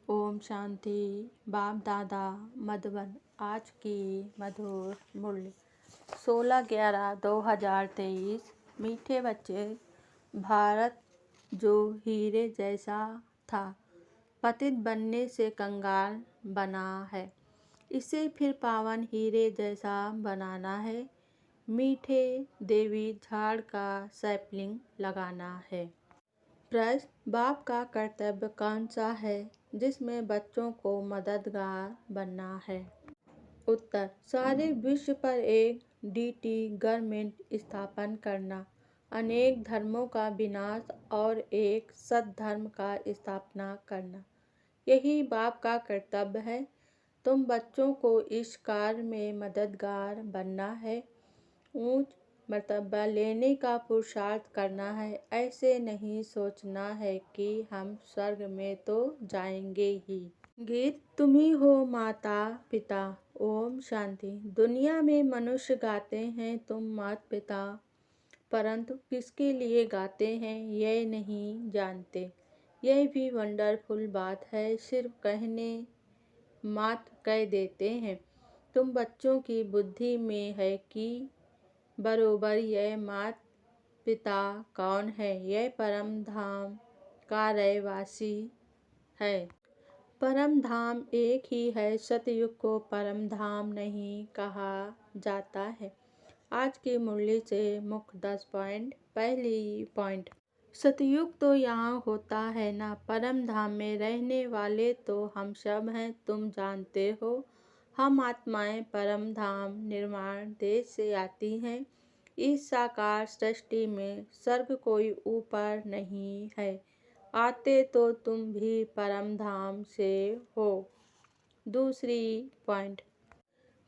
ओम शांति। बाप दादा मधुबन। आज की मधुर मूल्य 16/11/2023। मीठे बच्चे, भारत जो हीरे जैसा था पतित बनने से कंगाल बना है, इसे फिर पावन हीरे जैसा बनाना है। मीठे देवी झाड़ का सैपलिंग लगाना है। प्रश्न, बाप का कर्तव्य कौन सा है जिसमें बच्चों को मददगार बनना है? उत्तर, सारे विश्व पर एक डीटी गवर्नमेंट स्थापन करना, अनेक धर्मों का विनाश और एक सद्धर्म का स्थापना करना, यही बाप का कर्तव्य है। तुम बच्चों को इस कार्य में मददगार बनना है, ऊंच मर्तबा लेने का पुरुषार्थ करना है। ऐसे नहीं सोचना है कि हम स्वर्ग में तो जाएंगे ही। गीत, तुम ही हो माता पिता। ओम शांति। दुनिया में मनुष्य गाते हैं तुम माता पिता, परंतु किसके लिए गाते हैं यह नहीं जानते। यह भी वंडरफुल बात है, सिर्फ कहने मात्र कह देते हैं। तुम बच्चों की बुद्धि में है कि बरोबर यह माता पिता कौन है, यह परम धाम का रहवासी है। परम धाम एक ही है, सतयुग को परम धाम नहीं कहा जाता है। आज की मुरली से मुख्य 10 पॉइंट। पहली पॉइंट, सतयुग तो यहाँ होता है ना, परम धाम में रहने वाले तो हम सब हैं। तुम जानते हो हम आत्माएं परम धाम निर्माण देश से आती हैं। इस साकार सृष्टि में स्वर्ग कोई ऊपर नहीं है, आते तो तुम भी परम धाम से हो। दूसरी पॉइंट,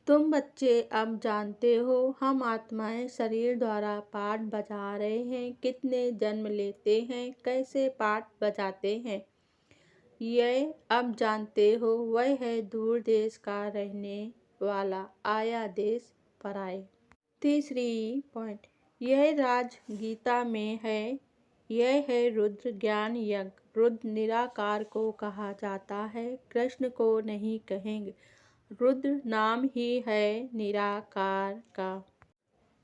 तुम बच्चे अब जानते हो हम आत्माएं शरीर द्वारा पाठ बजा रहे हैं। कितने जन्म लेते हैं, कैसे पाठ बजाते हैं, यह अब जानते हो। वह है दूर देश का रहने वाला, आया देश पराए। तीसरी पॉइंट, यह राज गीता में है, यह है रुद्र ज्ञान यज्ञ। रुद्र निराकार को कहा जाता है, कृष्ण को नहीं कहेंगे। रुद्र नाम ही है निराकार का।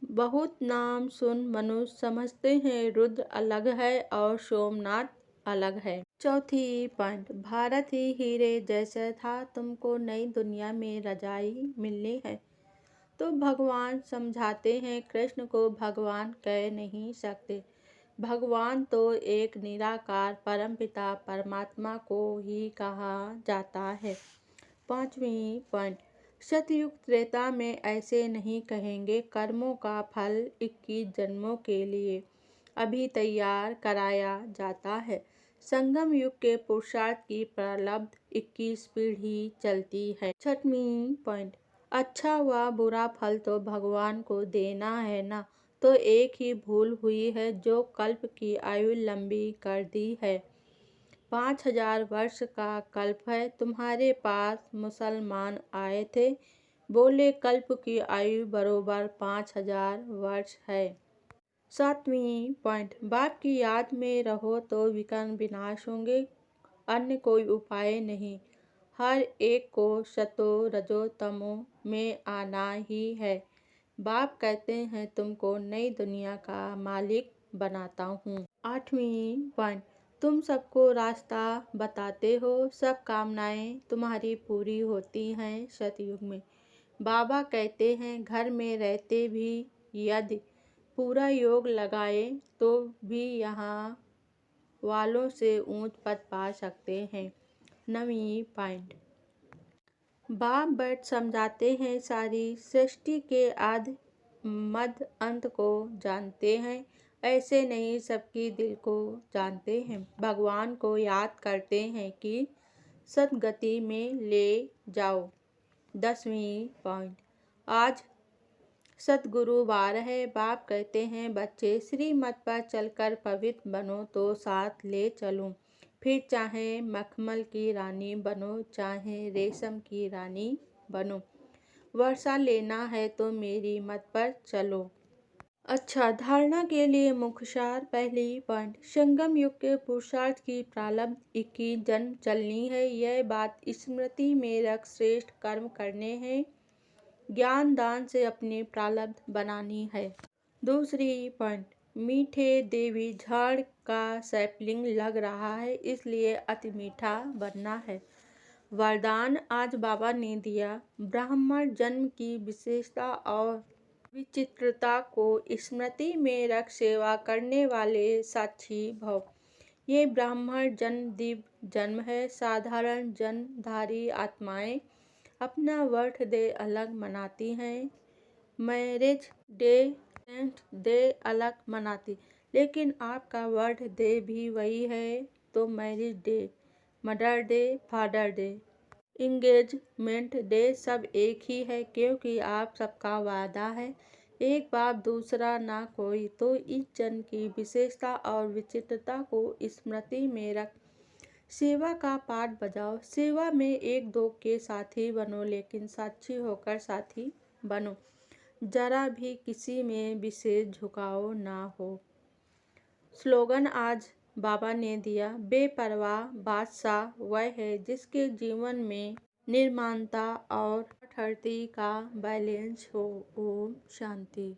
बहुत नाम सुन मनुष्य समझते हैं रुद्र अलग है और सोमनाथ अलग है। चौथी पॉइंट, भारत ही हीरे जैसा था, तुमको नई दुनिया में रजाई मिलनी है। तो भगवान समझाते हैं, कृष्ण को भगवान कह नहीं सकते। भगवान तो एक निराकार परमपिता परमात्मा को ही कहा जाता है। पांचवी पॉइंट, सतयुग त्रेता में ऐसे नहीं कहेंगे। कर्मों का फल 21 जन्मों के लिए अभी तैयार कराया जाता है। संगम युग के पुरुषार्थ की प्रलब्ध 21 पीढ़ी चलती है। छठवीं पॉइंट, अच्छा व बुरा फल तो भगवान को देना है ना, तो एक ही भूल हुई है जो कल्प की आयु लंबी कर दी है। 5000 वर्ष का कल्प है। तुम्हारे पास मुसलमान आए थे, बोले कल्प की आयु बरोबर 5000 वर्ष है। सातवीं पॉइंट, बाप की याद में रहो तो विकर्ण विनाश होंगे, अन्य कोई उपाय नहीं। हर एक को सतो रजो तमो में आना ही है। बाप कहते हैं तुमको नई दुनिया का मालिक बनाता हूँ। आठवीं पॉइंट, तुम सबको रास्ता बताते हो, सब कामनाएं तुम्हारी पूरी होती हैं सतयुग में। बाबा कहते हैं घर में रहते भी यदि पूरा योग लगाए तो भी यहाँ वालों से ऊंच पद पा सकते हैं। नवीं पॉइंट, बाप बैठ समझाते हैं सारी सृष्टि के आदि मध्य अंत को जानते हैं। ऐसे नहीं सबकी दिल को जानते हैं। भगवान को याद करते हैं कि सद्गति में ले जाओ। 10वीं पॉइंट, आज सद्गुरुवार है। बाप कहते हैं बच्चे श्रीमत पर चलकर पवित्र बनो तो साथ ले चलूं। फिर चाहे मखमल की रानी बनो, चाहे रेशम की रानी बनो, वर्षा लेना है तो मेरी मत पर चलो। अच्छा, धारणा के लिए मुख्य सार। पहली पॉइंट, संगम युग के पुरुषार्थ की प्रारब्ध की जन्म चलनी है। यह बात स्मृति में रख श्रेष्ठ कर्म करने हैं, ज्ञान दान से अपनी प्रारब्ध बनानी है। दूसरी पॉइंट, मीठे देवी झाड़ का सैपलिंग लग रहा है, इसलिए अति मीठा बनना है। वरदान आज बाबा ने दिया, ब्राह्मण जन्म की विशेषता और विचित्रता को स्मृति में रख सेवा करने वाले साक्षी भव। ये ब्राह्मण जन्म दिव्य जन्म है। साधारण जन्मधारी आत्माएं अपना बर्थडे अलग मनाती हैं, मैरिज डे, सेंट डे अलग मनाती, लेकिन आपका बर्थडे भी वही है। तो marriage day, mother day, father day, engagement day सब एक ही है, क्योंकि आप सबका वादा है, एक बाप दूसरा ना कोई। तो इस जन्म की विशेषता और विचित्रता को स्मृति में रख सेवा का पाठ बजाओ। सेवा में एक दो के साथी बनो, लेकिन साक्षी होकर साथी बनो। जरा भी किसी में विशेष झुकाव ना हो। स्लोगन आज बाबा ने दिया, बेपरवाह बादशाह वह है जिसके जीवन में निर्माणता और अथॉरिटी का बैलेंस हो। ओम शांति।